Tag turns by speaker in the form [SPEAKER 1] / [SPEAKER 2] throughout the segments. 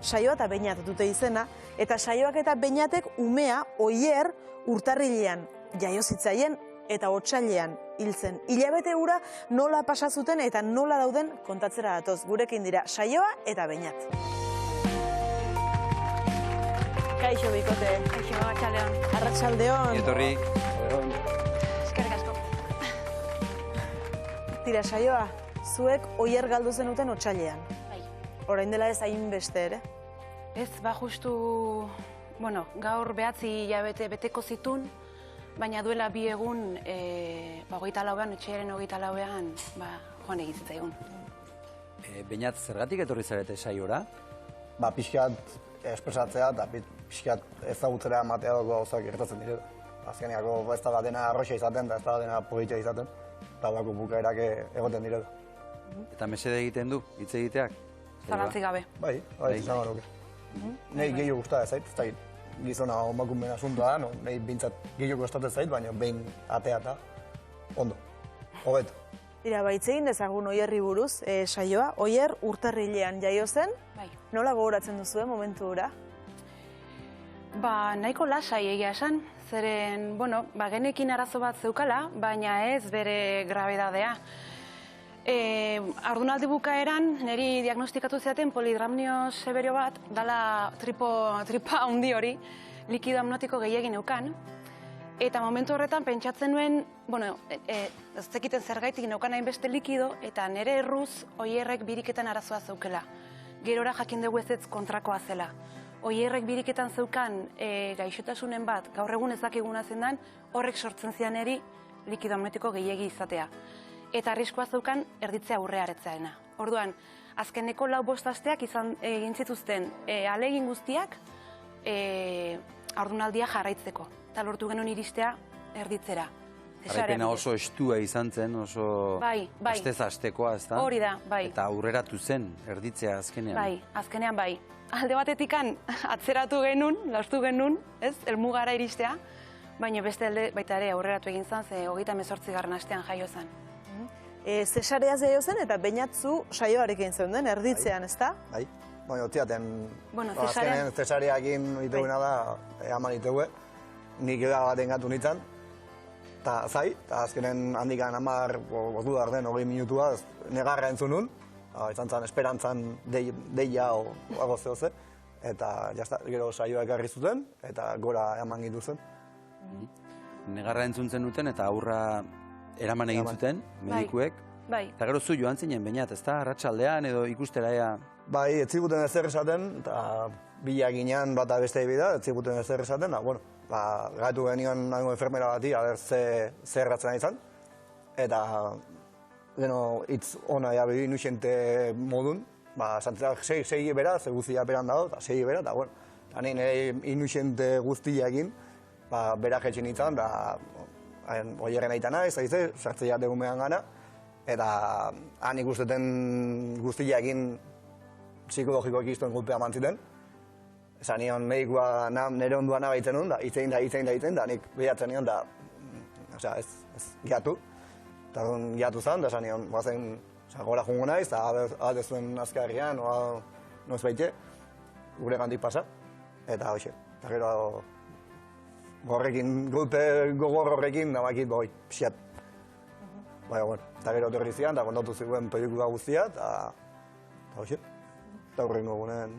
[SPEAKER 1] Saioa eta Beñat dute izena, eta Saioak eta Beñatek umea Oier urtarrilean jaio zitzaien eta otsailean hil zen. Hilabete hura nola pasa zuten eta nola dauden kontatzera datoz. Gurekin dira Saioa eta Beñat. Kaixo, bikote.
[SPEAKER 2] Kaixo, arratsaldeon.
[SPEAKER 1] Arratsaldeon.
[SPEAKER 3] Etorri.
[SPEAKER 2] Eskerrik asko.
[SPEAKER 1] Tira, Saioa, zuek Oier galdu zenuten otsailean.
[SPEAKER 2] Bai.
[SPEAKER 1] Orain dela ez hainbeste ere.
[SPEAKER 2] Ez, jostu, gaur 9 hilabete beteko zitun, baina duela 2 egun, 24an, etxearen 24an, joan egin zitzaigun.
[SPEAKER 3] Beñat, zergatik etorri zarete Saiora?
[SPEAKER 4] Pixkat espresatzea eta pixkat ezagutzera ematea dago gauzak gertatzen dire. Azkeneako ez da dena arroxa izaten eta ez da dena politia izaten, eta bako bukaerak egoten dire.
[SPEAKER 3] Eta mesede egiten du, hitz egiteak?
[SPEAKER 2] Zalantzik gabe.
[SPEAKER 4] Bai, izan garoke. Nei gehiago guztatzen zait, ez da gizona omakumen asuntoa da, nahi bintzat gehiago gustatzen zait, baina behin atea eta ondo, hobeto.
[SPEAKER 1] Ira, hitz egin dezagun Oierri buruz, Saioa. Oier urtarrilean jaio zen,
[SPEAKER 2] Bai.
[SPEAKER 1] nola gogoratzen duzue momentu hura?
[SPEAKER 2] Nahiko lasai egia esan, zeren, genekin arazo bat zeukala, baina ez bere grabedadea. Ardunaldi bukaeran, niri diagnostikatu ziaten polidramnio severio bat, dala tripa handi hori, likido amnotiko gehiagin neukan. Eta momentu horretan pentsatzen nuen, ez zekiten zergaitik neukan hainbeste likido, eta nire erruz Oierrek biriketan arazoa zeukela. Gerora jakin dugu ez kontrakoa zela. Oierrek biriketan zeukan gaixotasunen bat, gaur egun ez dakiguna zendan, horrek sortzen zian eri likido amnotiko gehiegi izatea. Eta arriskoa zeukan erditzea aurrearetzaena. Orduan, azkeneko 4-5 asteak egin zituzten ahalegin guztiak haurdunaldia jarraitzeko. Eta lortu genuen iristea erditzera.
[SPEAKER 3] Jarraipena oso estua izan zen, oso astez-astekoa, ez da?
[SPEAKER 2] Hori da, bai.
[SPEAKER 3] Eta aurreratu zen, erditzea azkenean.
[SPEAKER 2] Bai, azkenean bai. Alde batetikan atzeratu genuen, laustu genuen, ez, helmugara iristea, baina beste alde baita ere aurreratu egin zen, ze 38. astean jaio zen.
[SPEAKER 1] Zesareaz jaio zen eta Beñatzu Saioarekin zeuden, erditzean, ez da?
[SPEAKER 4] Bai, baina otziaten,
[SPEAKER 2] zesarean...
[SPEAKER 4] azkenen zesareakin iteguena da, eman itegue, nik ega baten gatu nintzen, eta zai, eta azkenen handikan 10 ordu behar den 20 minutua, negarra entzun nun, izan zen esperantzan deia o ago zehoze, eta jazta, gero Saioa ekarri zuten, eta gora eman gintu zen.
[SPEAKER 3] Negarra entzun zen duten eta aurra eraman egin zuten, medikuek.
[SPEAKER 2] Bai.
[SPEAKER 3] Eta gero zu joan zinen Beñat, ez da? Arratsaldean edo ikustera ea...
[SPEAKER 4] Bai, ez ziguten ezer esaten, eta bila ginean bat beste ebida, ez ziguten ezer esaten, gaitu genion nago enfermera bati, aber ze erratzen nahi izan. Eta, hitz ona jabe inuxente modun, santzeak segi bera, ze guztia beran dago, eta segi bera, eta nire inuxente guztiakin, bera jetxen izan, Oierren aita naiz, sartze jate gumean gana, eta han ikusteten guztiakin psikologikoak iztuen gulpea mantziten. Esan nion medikua nire onduan abaitzen nun, da itzein da, nik behatzen nion, da ez gehiatu. Eta gehiatu zen, da esan nion, guazen gora jungo naiz, eta alde zuen azkarrian, noiz baite, gure gandik pasa, eta hoxe, eta gero horrekin, gulpe gogor horrekin, namakit boi, pixat. Baina, eta gero etorri zian, eta kontatu ziguen pelikula guztia, eta hoxe, eta horrengo gunen.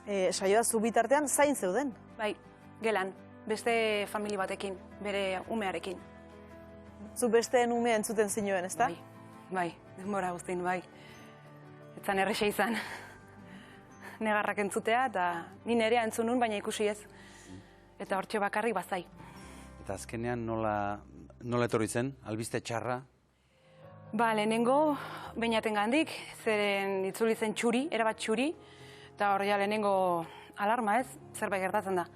[SPEAKER 1] Saioa zu bitartean zain zeuden?
[SPEAKER 2] Bai, gelan, beste famili batekin, bere umearekin.
[SPEAKER 1] Zu besteen umea entzuten zinuen, ez da?
[SPEAKER 2] Bai, denbora guztin, bai. Etzan errexe izan. Negarrak entzutea, eta ni nerea entzun nun, baina ikusi ez. Eta hortxe bakarrik bazai.
[SPEAKER 3] Eta azkenean nola etorri zen, albiste txarra?
[SPEAKER 2] Lehenengo Beñaten gandik, zeren itzuli zen txuri, erabat txuri, eta hor lehenengo alarma ez, zerbait gertatzen da.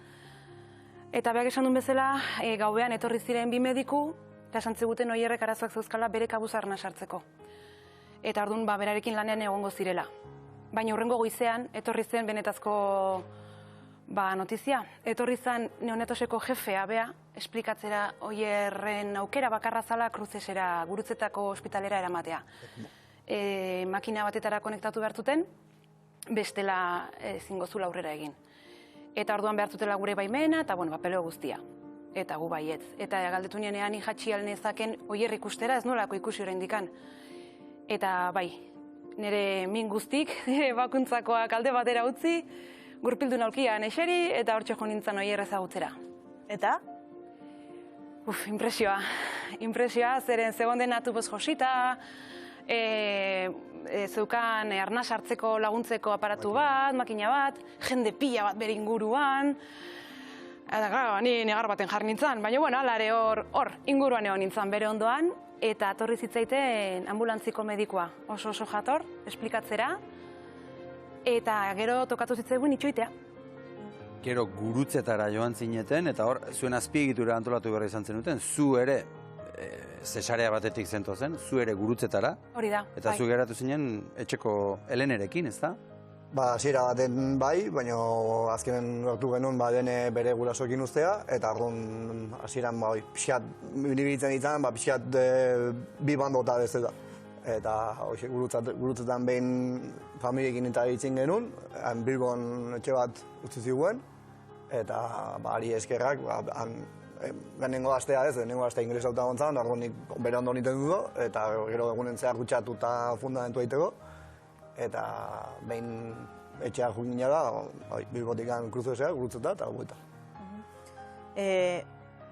[SPEAKER 2] Eta beak esan duen bezala, gauean etorri ziren 2 mediku, eta esan ziguten Oierrek arazoak zeuzkala bere kabuzarna sartzeko. Eta orduan berarekin lanean egongo zirela. Baina hurrengo goizean, etorri zen benetazko notizia. Etorri zen neonatoseko jefea, bea, esplikatzera Oierren aukera bakarra zala Kruzesera, Gurutzetako ospitalera eramatea. Makina batetara konektatu behartuten, bestela ezingo zula aurrera egin. Eta orduan behar zutela gure baimena, eta peleo guztia. Eta gu baietz. Eta galdetu nienean jatxi alnezaken oier ikustera, ez nolako ikusi oraindikan. Eta bai, nire min guztik, bakuntzakoak alde batera utzi, gurpildu naulkian eseri, eta hortxe jo nintzen oier ezagutzera.
[SPEAKER 1] Eta?
[SPEAKER 2] Impresioa, zeren zegoen atupos josita, zeukan arnaz hartzeko laguntzeko aparatu bat, makina bat, jende pila bat bere inguruan, eta gara, ni negar baten jarri nintzen, baina alare hor inguruan egon nintzen bere ondoan, eta atorri zitzaiten ambulantziko medikoa oso jator, esplikatzera, eta gero tokatu zitzaigun itxoitea.
[SPEAKER 3] Gero gurutzetara joan zineten, eta hor, zuen azpiegitura antolatu behar izan zenuten, zu ere, zesarea batetik zento zen, zu ere gurutzetara.
[SPEAKER 2] Hori da,
[SPEAKER 3] eta zu geratu zinen etxeko Helenerekin, ez da?
[SPEAKER 4] Hasiera baten bai, baina azkenen lortu genuen dene bere gurasoekin uztea, eta orduan hasieran pixkat binibilitzen ditzen, pixkat bi bandota bezala. Eta gurutzetan behin familiekin eta ditzen genuen, Bilbon etxe bat utzi ziguen, eta ari eskerrak, lehenengo astea ez, lehenengo astea inglesa uta gontzan, orduan nik bere ondo niten dugu, eta gero egunen zehar gutxatu eta fundamentu egiteko, eta behin etxea jugina da, Bilbotikan kruzesea, gurutzeta eta gueta.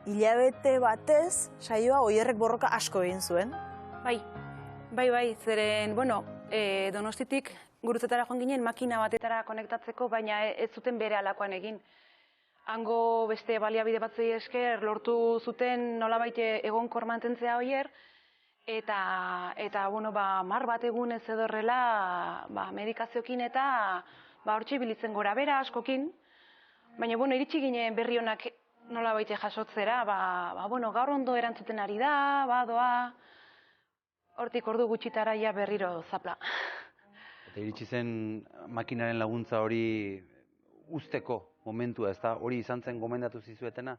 [SPEAKER 1] Hilabete batez, saioa Oierrek borroka asko egin zuen.
[SPEAKER 2] Bai, zeren, Donostitik gurutzetara joan ginen makina batetara konektatzeko, baina ez zuten bere alakoan egin. Hango beste baliabide batzuei esker lortu zuten nolabait egonkor mantentzea Oier, eta mar bat egunez edo horrela medikaziokin eta hortxe bilitzen gora bera askokin, baina iritsi ginen berri honak nolabait jasotzera, gaur ondo erantzuten ari da, doa, hortik ordu gutxitara ja berriro zapla.
[SPEAKER 3] Eta iritsi zen makinaren laguntza hori usteko momentua, ez da? Hori izan zen gomendatu zizuetena?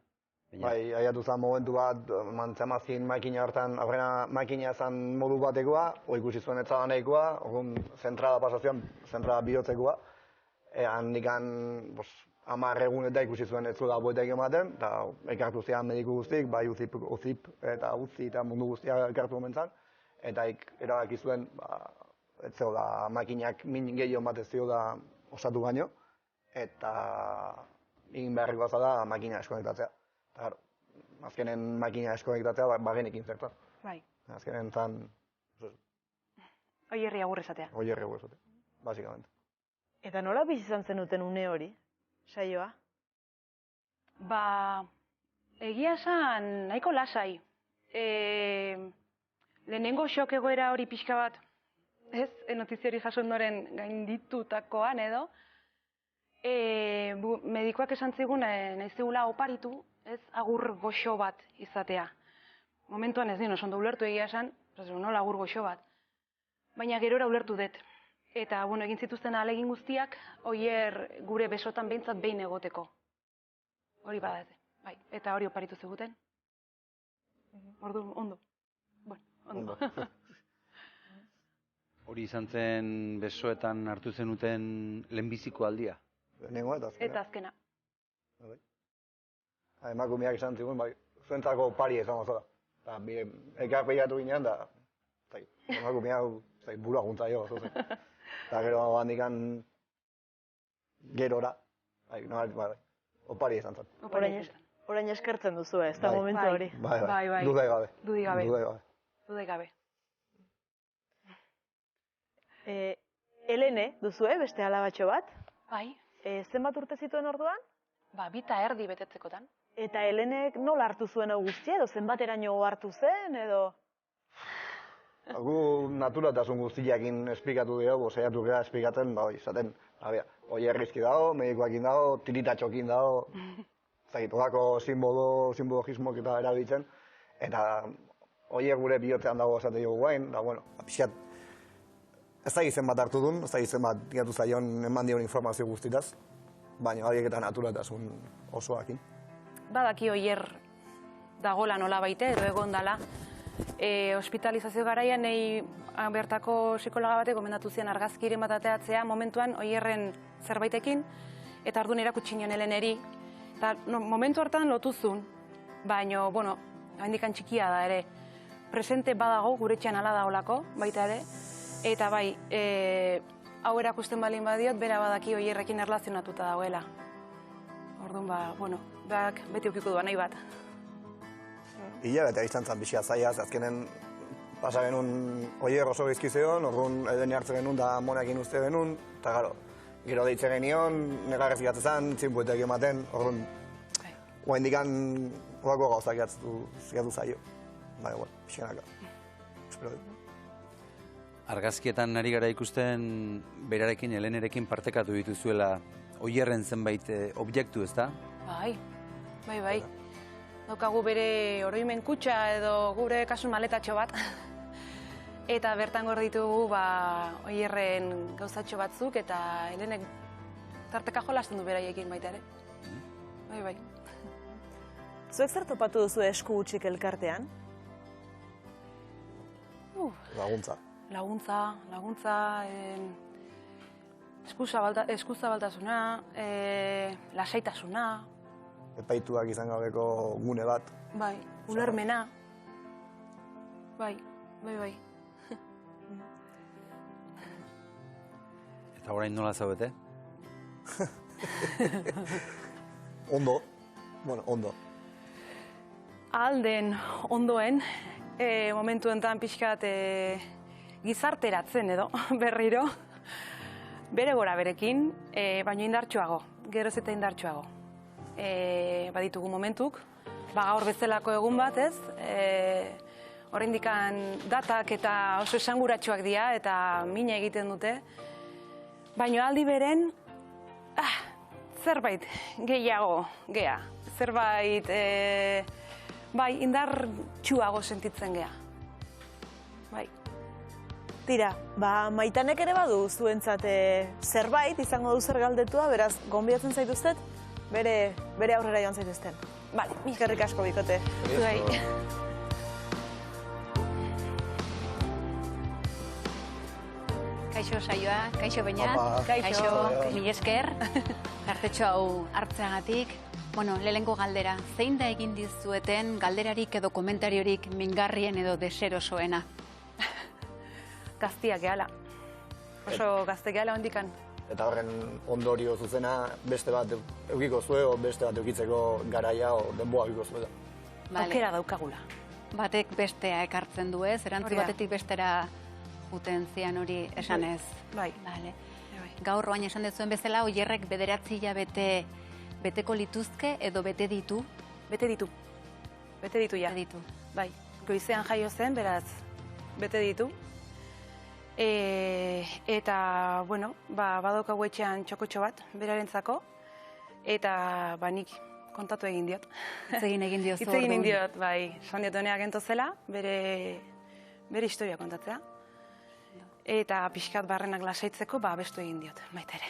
[SPEAKER 4] Bai, aiatu zen momentu bat, mantzamazkin makina hortan, aurrena makina zen modu batekoa, ikusi zuen ez zaban nahikoa, zentrada pasazioan, zentrada bihotzekoa. Handikan 10 egun eta ikusi zuen ez zuela buetek ematen, eta ekartu zian mediku guztik, bai uzip eta utzi eta mundu guztia ekartu omentzan, eta erabaki zuen, ez zeola makinak min gehiago bat ez ziola osatu baino, eta egin beharriko da makina eskonektatzea. Azkenen makina eskonektatzea bagenekin zertan.
[SPEAKER 2] Bai.
[SPEAKER 4] Azkenen zan...
[SPEAKER 2] Oierri agur esatea.
[SPEAKER 4] Oierri agur esatea, basikamente.
[SPEAKER 1] Eta nola bizi izan zenuten une hori, saioa?
[SPEAKER 2] Egia esan nahiko lasai. Lehenengo xok egoera hori pixka bat, ez, notiziori jaso ondoren gainditutakoan edo, medikoak esan zigun nahi zigula oparitu, ez, agur goxo bat izatea. Momentuan ez oso ondo ulertu egia esan, nola agur goxo bat. Baina gerora ulertu dut. Eta, egin zituzten ahalegin guztiak, Oier gure besotan behintzat behin egoteko. Hori badate, bai. Eta hori oparitu ziguten. Ordu, ondo. Ondo.
[SPEAKER 3] Hori izan zen besoetan hartu zenuten lehenbiziko aldia?
[SPEAKER 4] Lehenengoa eta
[SPEAKER 2] azkena.
[SPEAKER 4] Emakumeak esan zigun, zuentzako pari izango zela. Ekarpeigatu ginean, da emakumeak burua guntza jo. Eta gero handikan gerora, opari izan zen.
[SPEAKER 1] Orain eskertzen duzu ez da momentu hori.
[SPEAKER 4] Bai, dudai gabe.
[SPEAKER 2] Dudai gabe.
[SPEAKER 1] Helene duzue, beste alabatxo bat?
[SPEAKER 2] Bai.
[SPEAKER 1] Zenbat urte zituen orduan?
[SPEAKER 2] 2 eta erdi betetzekotan.
[SPEAKER 1] Eta Helenek nola hartu zuen hau guztia, edo zenbateraino hartu zen, edo?
[SPEAKER 4] Gu naturatasun guztiakin esplikatu dugu, saiatu gara esplikatzen, izaten, Oierrizki dago, medikoakin dago, tiritatxokin dago, olako simbologismok eta erabiltzen, eta Oier gure bihotzean dago esate dugu guain, da, pixkat, ez da izen bat hartu duen, ez da izen bat gatu zaion eman dion informazio guztitaz, baina horiek eta naturatasun osoakin.
[SPEAKER 2] Badaki Oier dagola nola baite, edo egon dala, Hospitalizazio garaian nahi bertako psikologa batek gomendatu zian argazkiren bat ateatzea momentuan Oierren zerbaitekin, eta orduan erakutsi nion Heleneri. Eta momentu hartan lotuzun, baina, bueno, handikan txikia da ere. Presente badago, gure etxean ala da olako, baita ere. Eta bai, hau erakusten balin badiot, bera badaki Oierrekin erlazionatuta dagoela. Orduan, bueno, beti ukiko duan nahi bat.
[SPEAKER 4] Hilabete izan zen bizia zaila, azkenen pasa genuen Oier oso gizkizeon, orduan edeni hartzen genuen da monekin uste genuen, eta gero deitze genion, negarrez gatzezan, txinpuetek ematen, orduan guen dikan horako gauzak zigatu zaio. Baina, bueno, pixkanaka. Espero dut.
[SPEAKER 3] Argazkietan ari gara ikusten berarekin, Helenerekin partekatu dituzuela Oierren zenbait objektu, ezta?
[SPEAKER 2] Bai. Daukagu bere oroimen kutxa edo gure kasun maletatxo bat. Eta bertan gor ditugu Oierren gauzatxo batzuk eta Helenek tarteka jolasten du beraiekin baita ere. Bai.
[SPEAKER 1] Zuek zer topatu duzu esku hutsik elkartean?
[SPEAKER 2] Laguntza, eskuzabaltasuna, lasaitasuna.
[SPEAKER 4] Epaituak izan gabeko gune bat.
[SPEAKER 2] Bai, ulermena. Bai.
[SPEAKER 3] Eta orain nola zaudete?
[SPEAKER 4] Ondo.
[SPEAKER 2] Alden ondoen, momentu enten pixkat gizarteratzen edo, berriro, bere gora berekin, baino indartsuago, geroz eta indartsuago. Baditugu momentuk, gaur bezalako egun bat ez, oraindikan datak eta oso esanguratsuak dira eta mina egiten dute, baino aldi beren, zerbait gehiago gea, zerbait indartsuago sentitzen gea. Bai.
[SPEAKER 1] Tira, Maitanek ere badu zuentzat zerbait izango du zer galdetua, beraz, gonbidatzen zaituztet, bere aurrera joan zaituzten. Bale, eskerrik asko bikote.
[SPEAKER 2] Bai.
[SPEAKER 5] Kaixo saioa, kaixo Beñat, kaixo, mila esker, kartetxo hau hartzeagatik. Lehenengo galdera, zein da egin dizueten galderarik edo komentariorik mingarrien edo deserosoena?
[SPEAKER 2] Gaztiak gehala. Oso gazte gehala hondikan.
[SPEAKER 4] Eta horren ondorio zuzena beste bat eukiko zue, o beste bat eukitzeko garaia, o denboa eukiko zue da.
[SPEAKER 2] Aukera daukagula.
[SPEAKER 5] Batek bestea ekartzen du ez, erantzu batetik bestera juten zian hori esanez.
[SPEAKER 2] Bai.
[SPEAKER 5] Gaur roain esan dezuen bezala, Oierrek 9 hilabete beteko lituzke edo bete ditu?
[SPEAKER 2] Bete ditu ja. Bai, goizean jaio zen, beraz, bete ditu. Eta, bueno, badaukagu etxean txokotxo bat, berarentzako, eta nik kontatu egin diot.
[SPEAKER 5] Hitz egin diot.
[SPEAKER 2] Hitz egin diot, bai, esan diot honeak entozela, bere historia kontatzea. Eta pixkat barrenak lasaitzeko, bestu egin diot, baita ere.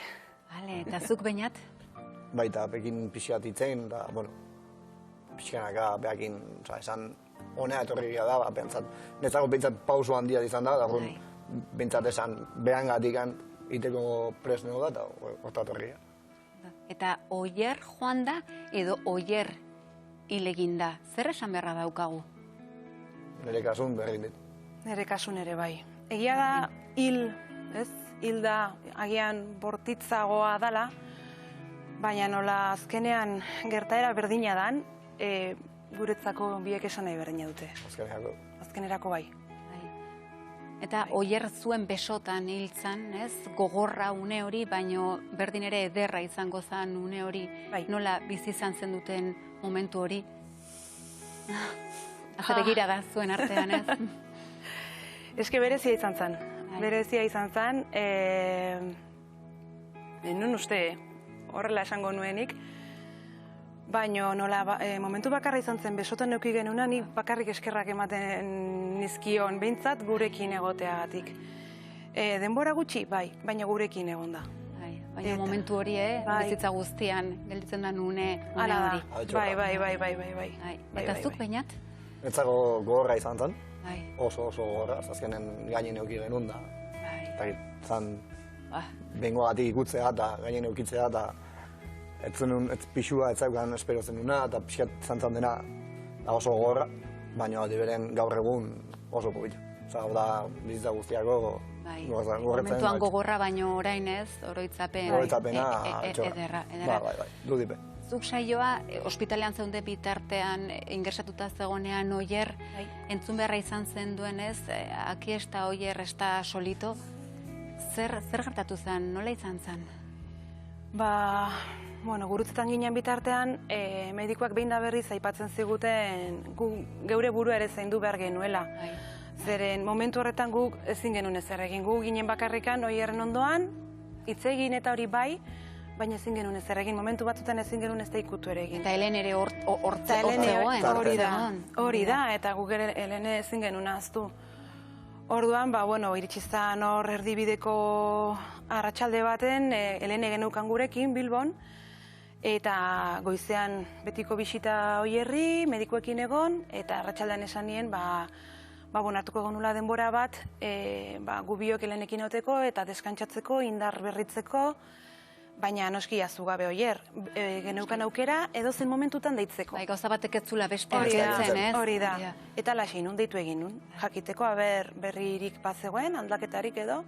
[SPEAKER 5] Bale, eta zuk Beñat?
[SPEAKER 4] Baita, pekin pixkat itzein, eta, bueno, pixkanaka, behakin, esan, honea etorri gira da, netzako pentsat pauso handia izan da, da, pentsat esan, behangatikan iteko presneo da, eta horta etorri gira.
[SPEAKER 5] Eta Oier joan da, edo Oier hil egin da, zer esan beharra daukagu?
[SPEAKER 4] Nire kasun berrin dit.
[SPEAKER 2] Nire kasun ere bai. Egia da, hil da, agian bortitzagoa dala, baina nola azkenean gertaera berdina dan, guretzako biek esan nahi berdina dute. Azkenerako bai.
[SPEAKER 5] Eta Oier zuen besotan hiltzan, ez? Gogorra une hori, baino berdin ere ederra izango zen une hori, nola bizi izan zen duten momentu hori. Azategira da zuen artean, ez?
[SPEAKER 2] Eske berezia izan zen. Berezia izan zen, nun uste horrela esango nuenik, baina nola momentu bakarra izan zen besotan neuki genuena, nik bakarrik eskerrak ematen nizkion, behintzat gurekin egoteagatik. Denbora gutxi, bai, baina gurekin egon da.
[SPEAKER 5] Baina momentu hori, bizitza guztian, gelditzen da une hori.
[SPEAKER 2] Bai.
[SPEAKER 5] Eta zuk Beñat?
[SPEAKER 4] Netzako gogorra izan zen,
[SPEAKER 5] Bai,
[SPEAKER 4] oso gogorra, azkenen gainen euki genuen da.
[SPEAKER 5] bai.
[SPEAKER 4] Zan,
[SPEAKER 5] Ba,
[SPEAKER 4] bengoagatik ikutzea eta gainen eukitzea eta ez pixua ez zaukan espero zenuna eta pixkat zantzan dena da oso gogorra, baina beren gaur egun oso polita. Hau da bizitza guztiako
[SPEAKER 5] bai.
[SPEAKER 4] gogorretzen.
[SPEAKER 5] Momentuan gogorra, baino orain ez,
[SPEAKER 4] Oroitzapena
[SPEAKER 5] ederra.
[SPEAKER 4] Bai, dudipe.
[SPEAKER 5] Zuk saioa, ospitalean zeunde bitartean, ingresatuta zegonean Oier, entzun beharra izan zen duenez, aki ez da Oier, ez da solito, zer gertatu zen, nola izan zen?
[SPEAKER 2] Ba, bueno, gurutzetan ginen bitartean, medikoak behin da berriz aipatzen ziguten geure burua ere zaindu behar genuela. Zeren momentu horretan guk ezin genuen ezer egin. Gu ginen bakarrikan Oierren ondoan, hitz egin eta hori bai, baina ezin genuen ezer egin. Momentu batzutan ezin genuen ez da ikutu ere egin.
[SPEAKER 5] Eta Helen ere hortzegoen.
[SPEAKER 2] Hori da, eta guk ere Helen ezin genuen ahaztu. Orduan, iritsi zen hor erdibideko arratsalde baten, Helene geneukan gurekin, Bilbon, eta goizean betiko bisita Oierri, medikuekin egon, eta arratsaldean esan nien, hartuko genula denbora bat, gu biok Helenekin oteko eta deskantzatzeko, indar berritzeko, baina noski jazu gabe Oier, geneukan aukera edozen momentutan deitzeko.
[SPEAKER 5] Bai, gauza batek ez zula beste hartzen, ez?
[SPEAKER 2] Hori da. Eta lasein nun deitu egin nun. Jakiteko berririk bazegoen, aldaketarik edo.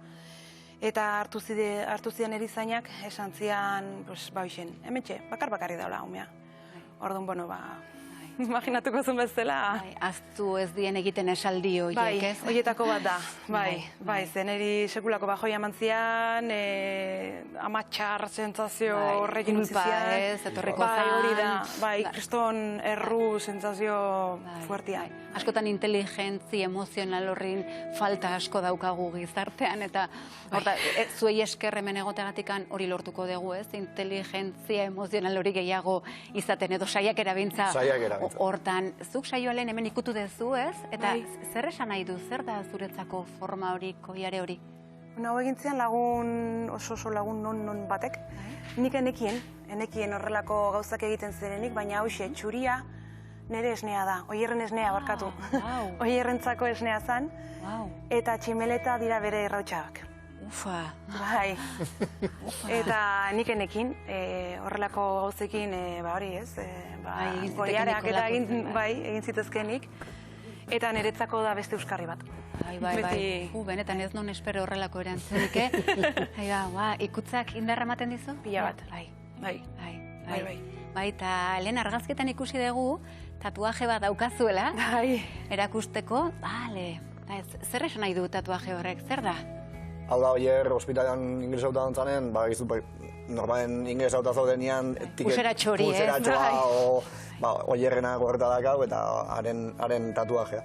[SPEAKER 2] Eta hartu zidan erizainak esan zian, hoxen, hementxe, bakarri daula umea. Orduan, imaginatuko zuen bezala.
[SPEAKER 5] Aztu ez dien egiten esaldi horiek, ez?
[SPEAKER 2] Bai, horietako bat da. Bai, zeneri sekulako bajoia eman zian, amatxar sentsazio horrekin utzi zian.
[SPEAKER 5] Kulpa, ez, etorriko zan.
[SPEAKER 2] Bai, hori da. Bai, kriston erru sentsazio fuertia.
[SPEAKER 5] Askotan inteligentzi emozional horrin falta asko daukagu gizartean, eta zuei esker hemen egoteagatikan hori lortuko dugu, ez? Inteligentzia emozional hori gehiago izaten edo saiak erabintza. Hortan, zuk saioalen hemen ikutu dezu, ez? Eta zer esan nahi du, zer da zuretzako forma hori, koiare hori?
[SPEAKER 2] Hau egintzean oso lagun non batek. Nik enekien horrelako gauzak egiten zirenik, baina hauxe, txuria nire esnea da. Oierren esnea barkatu. Oierrentzako esnea zan, eta tximeleta dira bere errautxabak.
[SPEAKER 5] Ufa.
[SPEAKER 2] Bai. Eta nik enekin, horrelako gauzekin, hori ez, goiareak eta egin zitezkenik, eta niretzako da beste euskarri bat.
[SPEAKER 5] Bai. Benetan ez non espero horrelako erantzunik, ikutzak indarra ematen dizu?
[SPEAKER 2] Pila bat.
[SPEAKER 5] Bai, eta lehen argazketan ikusi dugu, tatuaje bat daukazuela, erakusteko, zer esan nahi du tatuaje horrek, zer da?
[SPEAKER 4] Hau da, Oier, ospitalean ingresauta dantzanen, normalen ingresauta zaudenean,
[SPEAKER 5] Pulsera txori, ez?
[SPEAKER 4] Oierrena gorreta dakau eta haren tatuajea.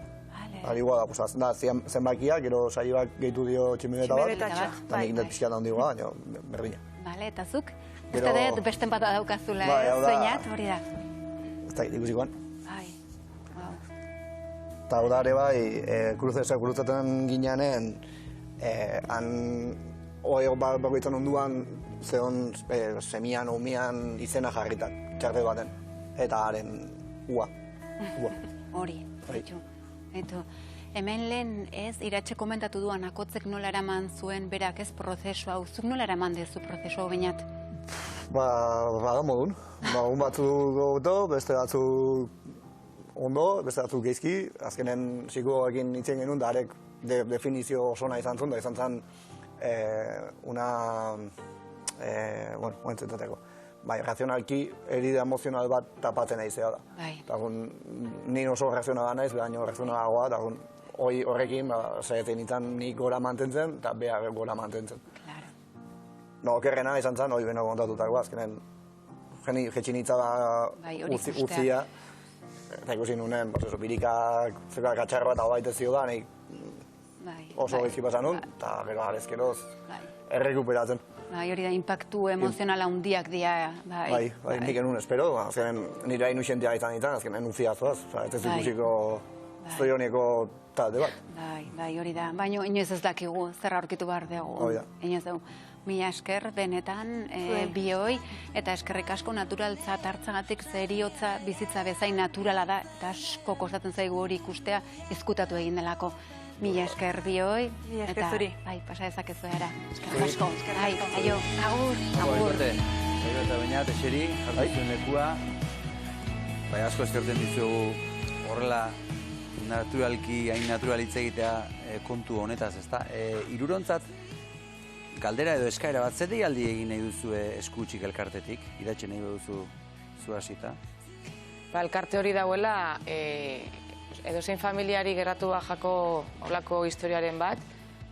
[SPEAKER 4] Ari guada, da, zenbakia, gero saioak gehitu dio tximeleta bat, eta nik indet pixkat handi guada, baina berdina.
[SPEAKER 5] Bale, eta zuk? Uste dut, besten bat daukazula, zuenat, hori da?
[SPEAKER 4] Ez da, ikusikoan. Eta hau da ere bai, kruzeten gineanen, han bakoitzan onduan zehon semian, umian izena jarritan, txarte baten, eta haren ua.
[SPEAKER 5] Hori, hemen lehen ez, Iratxe komentatu duan akotzek nola eraman zuen berak ez prozesu hau, zuk nola eraman dezu prozesu hau bainat?
[SPEAKER 4] Da modun, un batzuk goto, beste batzuk ondo, beste batzuk geizki, azkenen psikoekin itzen genuen, da arek definizio osona izan zuen, da izan zen momentzeteteko. Razionalki, herida emozional bat tapatzen aizea da. Ni oso razionala naiz, baina razionalagoa, eta horrekin, zaretzen nintzen nik gora mantentzen, eta behar gora mantentzen. Okerrena izan zen, hori beno kontatutakoa, azkenen jetxinitza utzia, eta ikusi nunen, birikak, zekak atxarra bat hau baitezio da, oso gaizki pasan nun, eta gero arezkeroz errekuperatzen.
[SPEAKER 5] Hori da, impactu emozionala hundiak dira.
[SPEAKER 4] Bai, nik enun espero, azkenen nire hain usientia izan ditan, azkenen uziazoaz, ez ez ikusiko zorioneko talde bat.
[SPEAKER 5] Bai, hori da, baina inoiz ez dakigu, zer aurkitu behar dugu. Inoiz dugu. Mila esker benetan bioi, eta eskerrik asko naturaltzat hartzagatik zeriotza bizitza bezain naturala da, eta asko kostatzen zaigu hori ikustea izkutatu egin delako. Mila esker bioi,
[SPEAKER 2] esker zuri.
[SPEAKER 5] Bai, pasa dezakezu era. Eskerrik asko. Bai, aio, agur, agur.
[SPEAKER 3] Saio eta Beñat, eseri, hartu zuen lekua. Bai, asko eskertzen dizugu horrela naturalki, hain natural hitz egitea kontu honetaz, ezta? Hirurontzat, galdera edo eskaera bat, zer deialdi egin nahi duzu eskutsik elkartetik? Idatxe nahi duzu zu hasita?
[SPEAKER 6] Elkarte hori dauela, edozein familiari geratu bajako olako historiaren bat,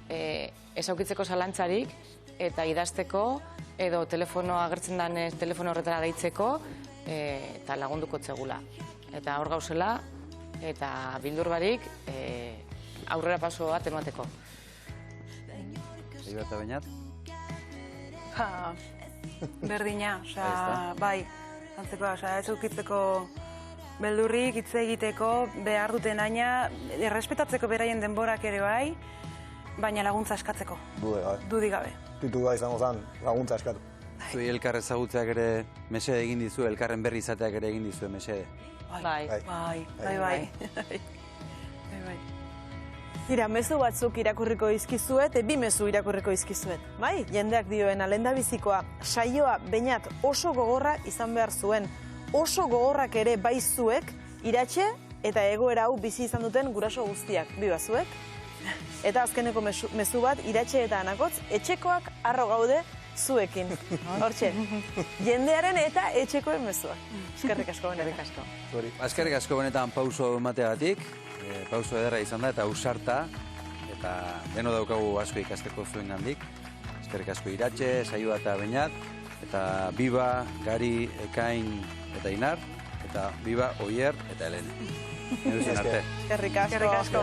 [SPEAKER 6] ez aukitzeko zalantzarik, eta idazteko, edo telefono agertzen den telefono horretara deitzeko, eta lagunduko txegula. Eta hor gauzela, eta bildur barik, aurrera paso bat emateko.
[SPEAKER 3] Saio eta Beñat?
[SPEAKER 2] Berdina, bai, antzeko, ez aukitzeko beldurrik, hitz egiteko, behar duten aina, errespetatzeko beraien denborak ere bai, baina laguntza eskatzeko. Dudik gabe.
[SPEAKER 4] Titua izango zen, laguntza eskatu.
[SPEAKER 3] Zuei elkar ezagutzeak ere mesede egin dizu, elkarren berri izateak ere egin dizu mesede.
[SPEAKER 2] Bai.
[SPEAKER 1] Tira, mezu batzuk irakurriko izkizuet, bi mezu irakurriko izkizuet. Bai, jendeak dioena, lehendabizikoa, saioa Beñat oso gogorra izan behar zuen. Oso gogorrak ere bai zuek, iratxe eta egoera hau bizi izan duten guraso guztiak, biba zuek. Eta azkeneko mezu bat, iratxe eta anakotz, etxekoak harro gaude zuekin. Hortxe, jendearen eta etxekoen mezuak. Eskerrik asko benetan.
[SPEAKER 3] Eskerrik asko benetan pauso emateagatik, pauso ederra izan da eta ausarta, eta deno daukagu asko ikasteko zuen gandik. Eskerrik asko iratxe, Saioa eta Beñat, eta Biba, Gari, Ekain eta Inar, eta Biba, Oier eta Helene. Eskerrik asko.